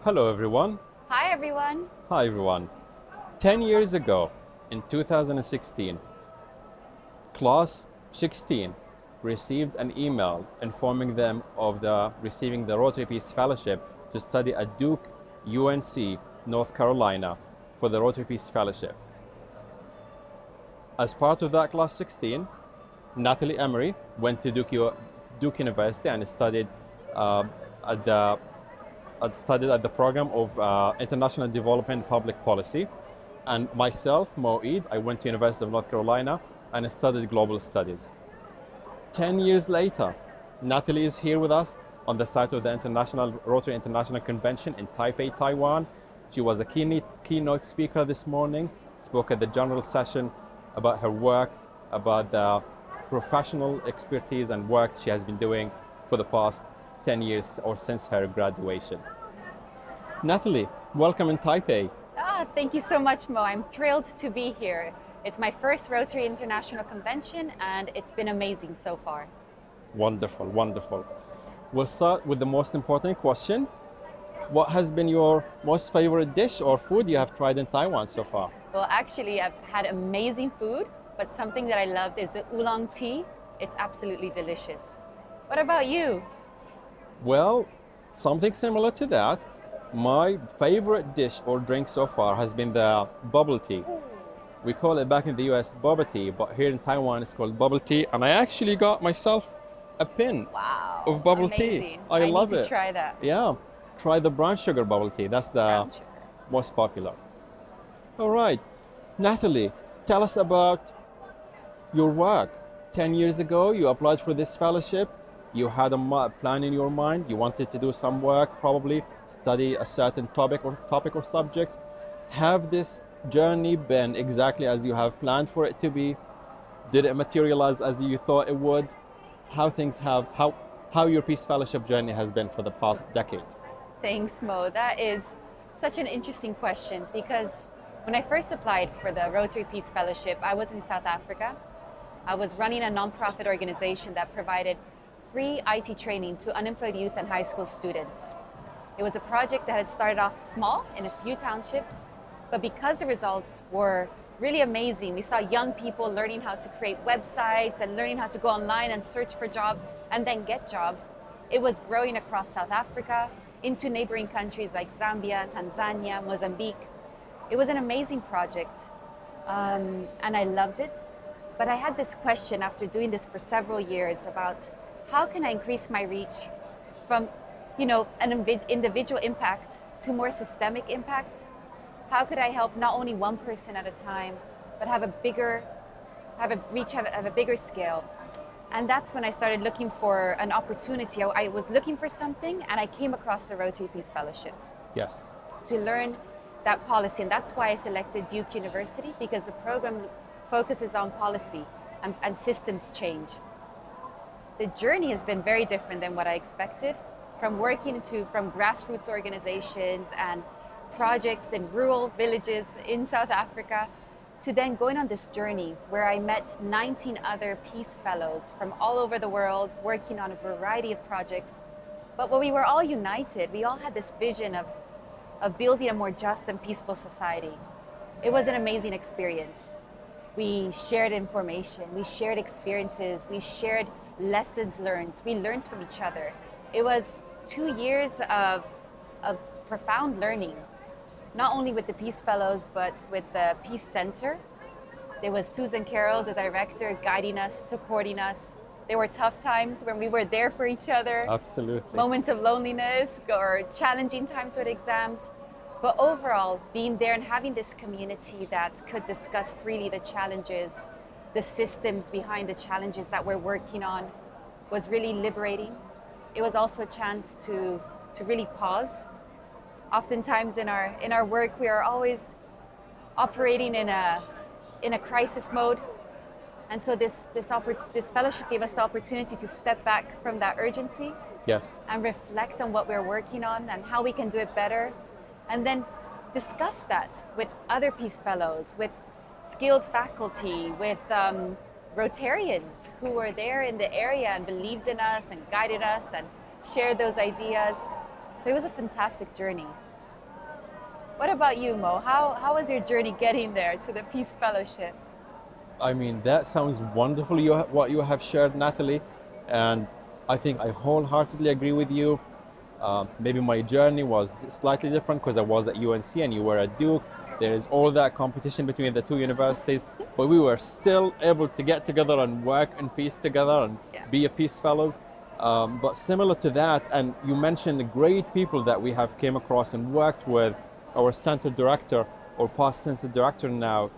Hello everyone. Hi everyone. Hi everyone. 10 years ago, in 2016, Class 16 received an email informing them of receiving the Rotary Peace Fellowship to study at Duke-UNC, North Carolina for the Rotary Peace Fellowship. As part of that Class 16, Natalie Emery went to Duke University and studied at the studied at the program of International Development and Public Policy. And myself, Moh Eid, I went to University of North Carolina and studied Global Studies. 10 years later, Natalie is here with us on the site of the Rotary International Convention in Taipei, Taiwan. She was a keynote speaker this morning, spoke at the general session about her work, about the professional expertise and work she has been doing for the past 10 years or since her graduation. Natalie, welcome in Taipei. Thank you so much, Mo. I'm thrilled to be here. It's my first Rotary International Convention and it's been amazing so far. Wonderful, wonderful. We'll start with the most important question. What has been your most favorite dish or food you have tried in Taiwan so far? Well, actually, I've had amazing food, but something that I love is the oolong tea. It's absolutely delicious. What about you? Well, something similar to that. My favorite dish or drink so far has been the bubble tea. We call it back in the US boba tea, but here in Taiwan it's called bubble tea. And I actually got myself a pin of bubble tea. I love need it. To try that. Yeah, try the brown sugar bubble tea. That's the most popular. All right, Natalie, tell us about your work. 10 years ago, you applied for this fellowship. You had a plan in your mind. You wanted to do some work, probably study a certain topic or subjects. Have this journey been exactly as you have planned for it to be? Did it materialize as you thought it would? How your Peace Fellowship journey has been for the past decade? Thanks, Mo. That is such an interesting question because when I first applied for the Rotary Peace Fellowship, I was in South Africa. I was running a nonprofit organization that provided free IT training to unemployed youth and high school students. It was a project that had started off small in a few townships, but because the results were really amazing, we saw young people learning how to create websites and learning how to go online and search for jobs and then get jobs. It was growing across South Africa into neighboring countries like Zambia, Tanzania, Mozambique. It was an amazing project, and I loved it. But I had this question after doing this for several years about how can I increase my reach from, an individual impact to more systemic impact? How could I help not only one person at a time, but have a bigger scale? And that's when I started looking for an opportunity. I was looking for something and I came across the Rotary Peace Fellowship. Yes. To learn that policy. And that's why I selected Duke University, because the program focuses on policy and systems change. The journey has been very different than what I expected. From grassroots organizations and projects in rural villages in South Africa, to then going on this journey where I met 19 other Peace Fellows from all over the world working on a variety of projects. But when we were all united, we all had this vision of building a more just and peaceful society. It was an amazing experience. We shared information, we shared experiences, we shared lessons learned, we learned from each other. It was 2 years of profound learning, not only with the Peace Fellows, but with the Peace Center. There was Susan Carroll, the director, guiding us, supporting us. There were tough times when we were there for each other. Absolutely. Moments of loneliness or challenging times with exams. But overall, being there and having this community that could discuss freely the challenges, the systems behind the challenges that we're working on was really liberating. It was also a chance to really pause. Oftentimes in our work, we are always operating in a crisis mode. And so this fellowship gave us the opportunity to step back from that urgency. Yes. And reflect on what we're working on and how we can do it better. And then discuss that with other Peace Fellows, with skilled faculty, with Rotarians who were there in the area and believed in us and guided us and shared those ideas. So it was a fantastic journey. What about you, Mo? How was your journey getting there to the Peace Fellowship? I mean, that sounds wonderful, what you have shared, Natalie. And I think I wholeheartedly agree with you. Maybe my journey was slightly different because I was at UNC and you were at Duke. There is all that competition between the two universities, but we were still able to get together and work in peace together and Yeah. be a Peace Fellows. But similar to that, and you mentioned the great people that we have came across and worked with, our center director or past center director now,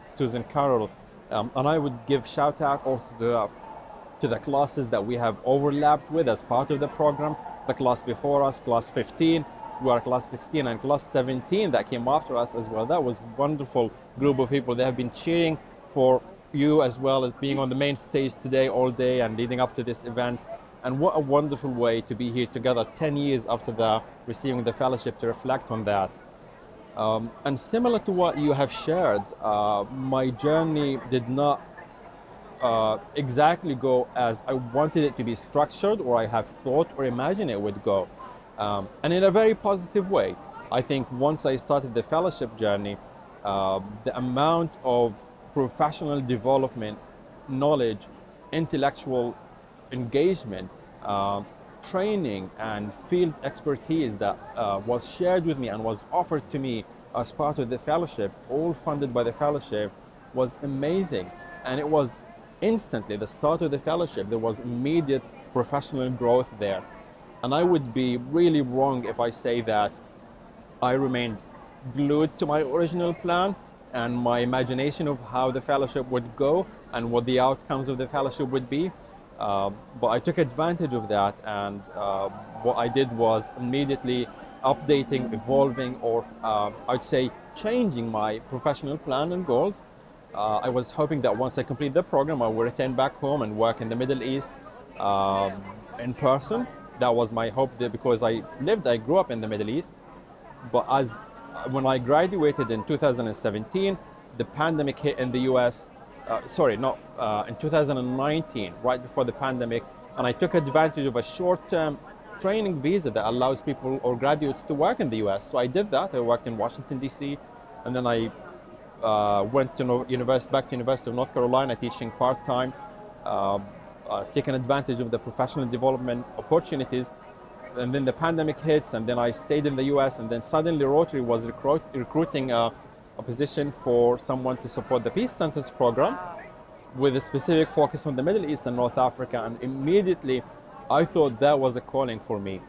Susan Carroll. And I would give shout out also to the classes that we have overlapped with as part of the program. The class before us, class 15, we are class 16, and class 17 that came after us as well. That was a wonderful group of people. They have been cheering for you as well as being on the main stage today all day and leading up to this event. And what a wonderful way to be here together 10 years after receiving the fellowship to reflect on that. And similar to what you have shared, my journey did not exactly go as I wanted it to be structured or I have thought or imagined it would go. And in a very positive way. I think once I started the fellowship journey, the amount of professional development, knowledge, intellectual engagement, training and field expertise that was shared with me and was offered to me as part of the fellowship, all funded by the fellowship, was amazing. And it was instantly the start of the fellowship. There was immediate professional growth there. And I would be really wrong if I say that I remained glued to my original plan and my imagination of how the fellowship would go and what the outcomes of the fellowship would be. But I took advantage of that, and what I did was immediately updating, evolving, or I'd say changing my professional plan and goals. I was hoping that once I complete the program, I will return back home and work in the Middle East in person. That was my hope there because I grew up in the Middle East. But when I graduated in 2017, the pandemic hit in the US. In 2019, right before the pandemic, and I took advantage of a short-term training visa that allows people or graduates to work in the US. So I did that. I worked in Washington, D.C., and then I went to back to University of North Carolina teaching part-time, taking advantage of the professional development opportunities. And then the pandemic hits, and then I stayed in the US, and then suddenly Rotary was recruiting a position for someone to support the Peace Centers program with a specific focus on the Middle East and North Africa. And immediately I thought that was a calling for me.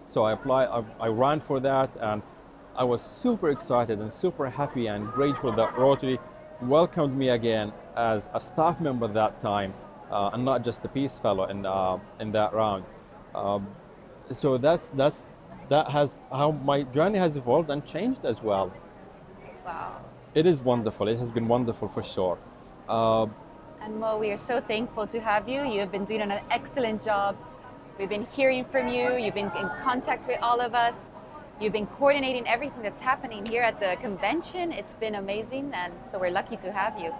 So I applied, I ran for that, and I was super excited and super happy and grateful that Rotary welcomed me again as a staff member that time, and not just a Peace Fellow in that round. So that has how my journey has evolved and changed as well. Wow. It is wonderful. It has been wonderful for sure. And Mo, we are so thankful to have you. You have been doing an excellent job. We've been hearing from you. You've been in contact with all of us. You've been coordinating everything that's happening here at the convention. It's been amazing, and so we're lucky to have you.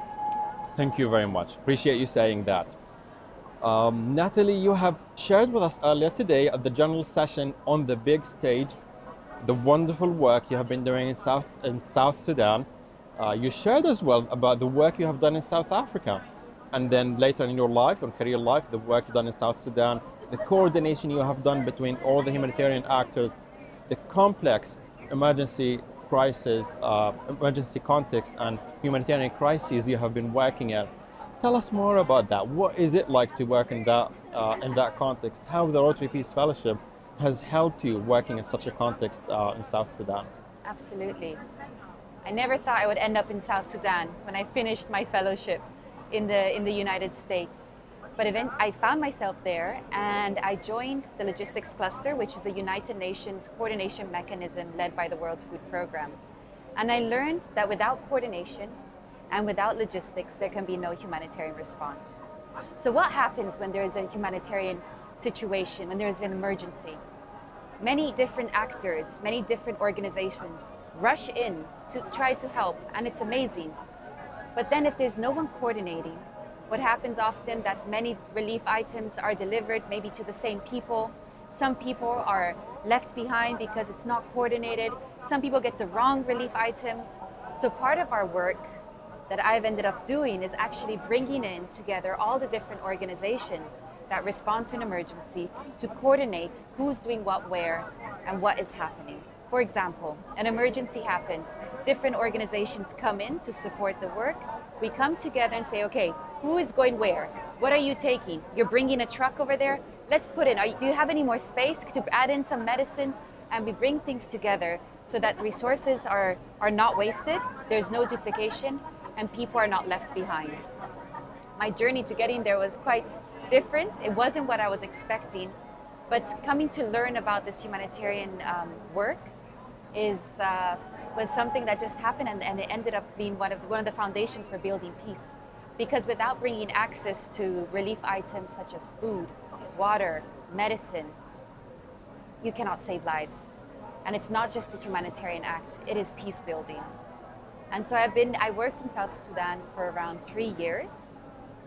Thank you very much. Appreciate you saying that. Natalie, you have shared with us earlier today at the general session on the big stage the wonderful work you have been doing in South Sudan. You shared as well about the work you have done in South Africa, and then later in your life, or career life, the work you've done in South Sudan, the coordination you have done between all the humanitarian actors, the complex emergency crisis, emergency context and humanitarian crises you have been working at. Tell us more about that. What is it like to work in that context? How the Rotary Peace Fellowship has helped you working in such a context in South Sudan? Absolutely. I never thought I would end up in South Sudan when I finished my fellowship in the United States. But I found myself there, and I joined the Logistics Cluster, which is a United Nations coordination mechanism led by the World Food Programme. And I learned that without coordination and without logistics, there can be no humanitarian response. So what happens when there is a humanitarian situation, when there is an emergency? Many different actors, many different organizations rush in to try to help, and it's amazing. But then if there's no one coordinating, what happens often that many relief items are delivered maybe to the same people, Some people are left behind because it's not coordinated. Some people get the wrong relief items. So part of our work that I've ended up doing is actually bringing in together all the different organizations that respond to an emergency to coordinate who's doing what where and what is happening. For example, an emergency happens, different organizations come in to support the work. We come together and say, okay, who is going where? What are you taking? You're bringing a truck over there? Let's put in, do you have any more space to add in some medicines? And we bring things together so that resources are not wasted, there's no duplication, and people are not left behind. My journey to getting there was quite different. It wasn't what I was expecting, but coming to learn about this humanitarian work was something that just happened, and it ended up being one of the foundations for building peace. Because without bringing access to relief items such as food, water, medicine, you cannot save lives. And it's not just a humanitarian act, it is peace building. And so I worked in South Sudan for around 3 years,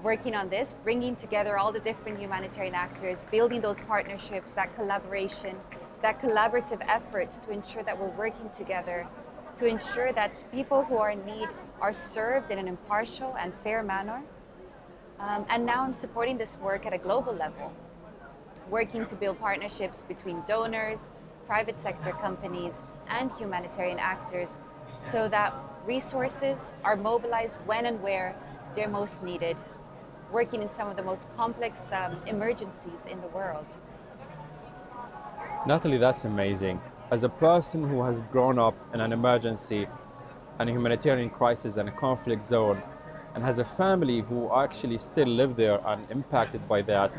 working on this, bringing together all the different humanitarian actors, building those partnerships, that collaboration, that collaborative effort to ensure that we're working together, to ensure that people who are in need are served in an impartial and fair manner. And now I'm supporting this work at a global level, working to build partnerships between donors, private sector companies, and humanitarian actors so that resources are mobilized when and where they're most needed, working in some of the most complex emergencies in the world. Natalie, that's amazing. As a person who has grown up in an emergency, and a humanitarian crisis and a conflict zone, and has a family who actually still live there and impacted by that,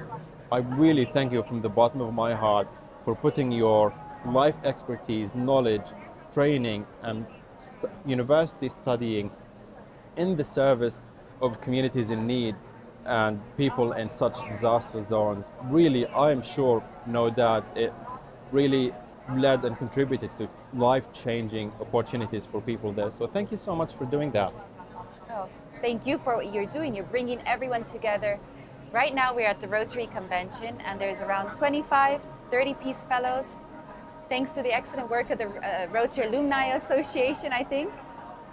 I really thank you from the bottom of my heart for putting your life expertise, knowledge, training, and university studying in the service of communities in need and people in such disaster zones. Really, I am sure, no doubt, it really led and contributed to life-changing opportunities for people there. So thank you so much for doing that. Oh, thank you for what you're doing. You're bringing everyone together. Right now we're at the Rotary Convention and there's around 25, 30 Peace Fellows. Thanks to the excellent work of the Rotary Alumni Association, I think,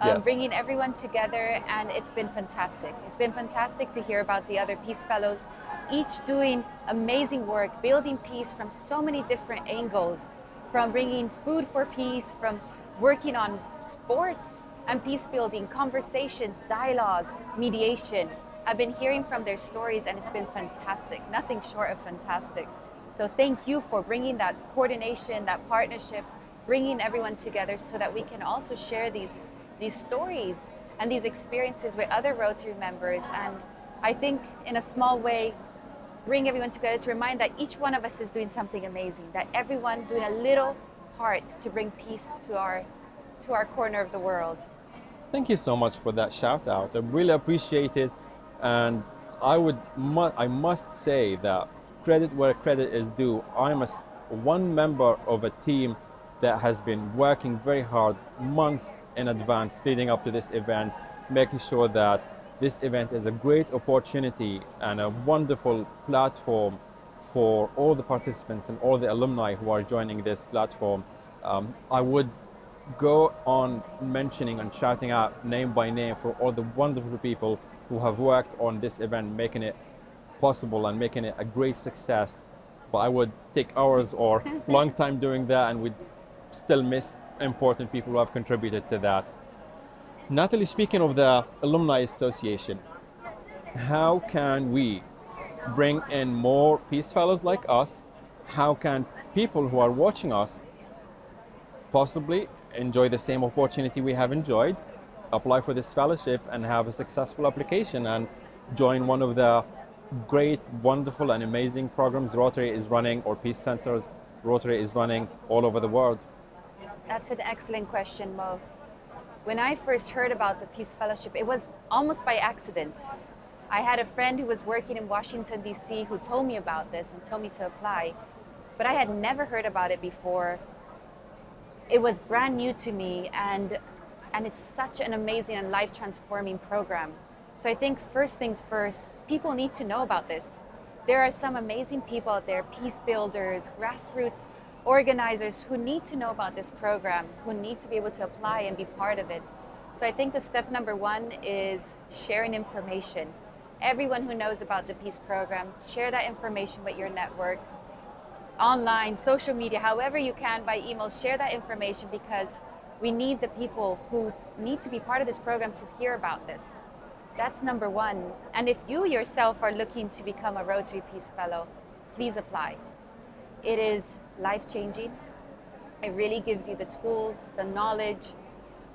Yes. bringing everyone together, and it's been fantastic. It's been fantastic to hear about the other Peace Fellows, each doing amazing work, building peace from so many different angles, from bringing food for peace, from working on sports and peace building, conversations, dialogue, mediation. I've been hearing from their stories and it's been fantastic, nothing short of fantastic. So thank you for bringing that coordination, that partnership, bringing everyone together so that we can also share these stories and these experiences with other Rotary members. And I think in a small way, bring everyone together to remind that each one of us is doing something amazing, that everyone doing a little part to bring peace to our corner of the world. Thank you so much for that shout out. I really appreciate it. And I must say that credit where credit is due. I'm one member of a team that has been working very hard months in advance leading up to this event, making sure that this event is a great opportunity and a wonderful platform for all the participants and all the alumni who are joining this platform. I would go on mentioning and shouting out name by name for all the wonderful people who have worked on this event, making it possible and making it a great success. But I would take hours or long time doing that, and we'd still miss important people who have contributed to that. Natalie, speaking of the Alumni Association, how can we bring in more Peace Fellows like us? How can people who are watching us possibly enjoy the same opportunity we have enjoyed, apply for this fellowship and have a successful application and join one of the great, wonderful and amazing programs Rotary is running, or peace centers Rotary is running all over the world? That's an excellent question, Mo. When I first heard about the Peace Fellowship, it was almost by accident. I had a friend who was working in Washington, D.C. who told me about this and told me to apply, but I had never heard about it before. It was brand new to me, and it's such an amazing and life-transforming program. So I think first things first, people need to know about this. There are some amazing people out there, peace builders, grassroots organizers who need to know about this program, who need to be able to apply and be part of it. So I think the step number one is sharing information. Everyone who knows about the peace program, share that information with your network, online, social media, however you can, by email, share that information, because we need the people who need to be part of this program to hear about this. That's number one. And if you yourself are looking to become a Rotary Peace Fellow, please apply. It is life-changing. It really gives you the tools, the knowledge,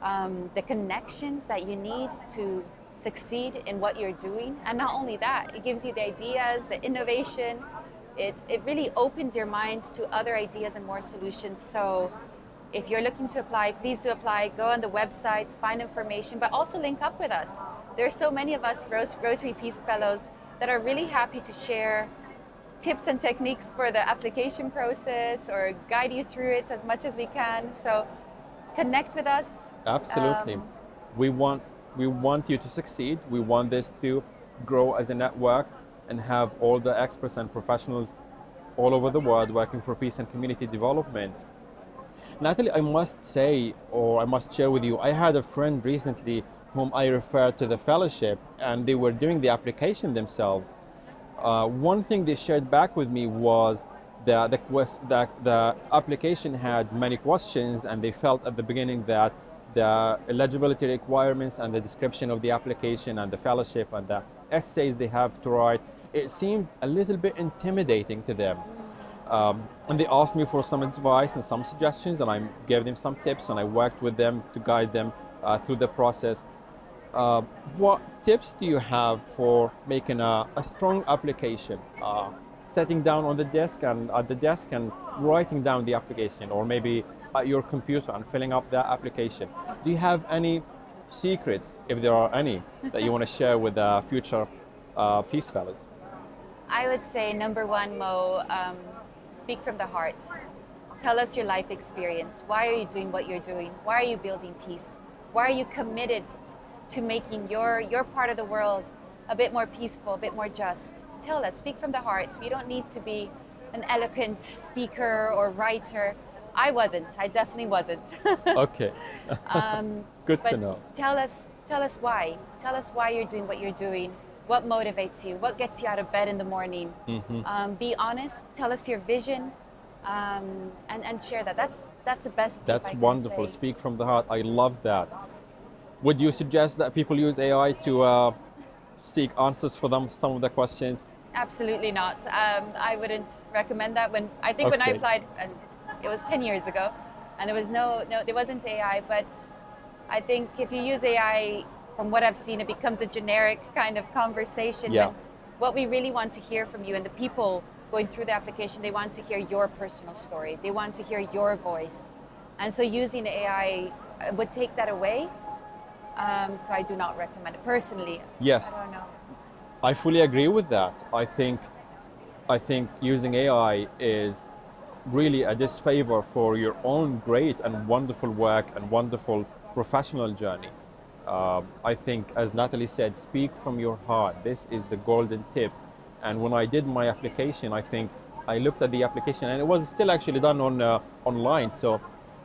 the connections that you need to succeed in what you're doing. And not only that, it gives you the ideas, the innovation. It really opens your mind to other ideas and more solutions. So if you're looking to apply, please do apply. Go on the website, find information, but also link up with us. There are so many of us Rotary Peace Fellows that are really happy to share tips and techniques for the application process or guide you through it as much as we can. So connect with us. Absolutely. We want you to succeed. We want this to grow as a network and have all the experts and professionals all over the world working for peace and community development. Natalie, I must say, or I must share with you, I had a friend recently whom I referred to the fellowship, and they were doing the application themselves. One thing they shared back with me was that the application had many questions, and they felt at the beginning that the eligibility requirements and the description of the application and the fellowship and the essays they have to write, it seemed a little bit intimidating to them. And they asked me for some advice and some suggestions, and I gave them some tips, and I worked with them to guide them through the process. What tips do you have for making a strong application? Sitting down on the desk and at the desk and writing down the application, or maybe at your computer and filling up the application. Do you have any secrets, if there are any, that you want to share with the future Peace Fellows? I would say number one, Mo, speak from the heart. Tell us your life experience. Why are you doing what you're doing? Why are you building peace? Why are you committed to making your part of the world a bit more peaceful, a bit more just? Tell us, speak from the heart. You don't need to be an eloquent speaker or writer. I definitely wasn't. Okay. Good to know. Tell us why. Tell us why you're doing what you're doing. What motivates you? What gets you out of bed in the morning? Mm-hmm. Be honest. Tell us your vision, and share that. That's the best. That's wonderful. Speak from the heart. I love that. Would you suggest that people use AI to seek answers for them some of the questions? Absolutely not. I wouldn't recommend that. When I applied, and it was 10 years ago, and there was there wasn't AI. But I think if you use AI, from what I've seen, it becomes a generic kind of conversation. Yeah. And what we really want to hear from you, and the people going through the application, they want to hear your personal story. They want to hear your voice. And so using AI would take that away. So I do not recommend it personally. Yes. I don't know. I fully agree with that. I think using AI is really a disfavor for your own great and wonderful work and wonderful professional journey. I think, as Natalie said, speak from your heart. This is the golden tip. And when I did my application, I think I looked at the application, and it was still actually done on online. So,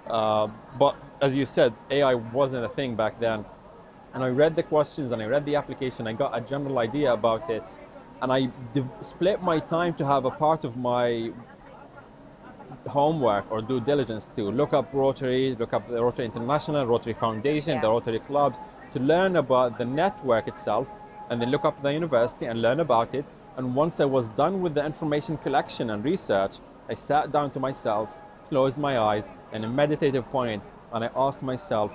but as you said, AI wasn't a thing back then. And I read the questions and I read the application. I got a general idea about it, and I split my time to have a part of my homework or due diligence to look up Rotary, look up the Rotary International, Rotary Foundation, the Rotary clubs, to learn about the network itself, and then look up the university and learn about it. And once I was done with the information collection and research, I sat down to myself, closed my eyes in a meditative point, and I asked myself,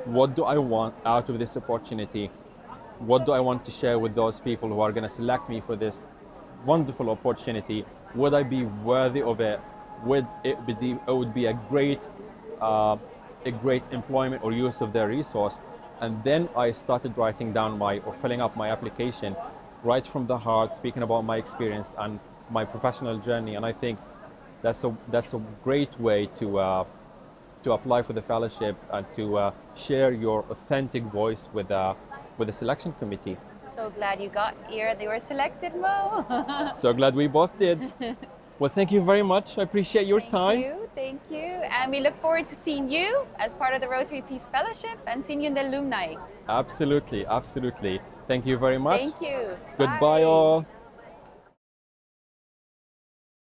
what do I want out of this opportunity? What do I want to share with those people who are going to select me for this wonderful opportunity? Would I be worthy of it? Would it would be a great employment or use of their resource? And then I started writing down or filling up my application right from the heart, speaking about my experience and my professional journey. And I think that's a great way to apply for the fellowship and to share your authentic voice with with the selection committee. So glad you got here and you were selected, Mo. So glad we both did. Well, thank you very much. I appreciate your time. Thank you. And we look forward to seeing you as part of the Rotary Peace Fellowship and seeing you in the alumni. Absolutely, absolutely. Thank you very much. Thank you. Goodbye, Bye. all.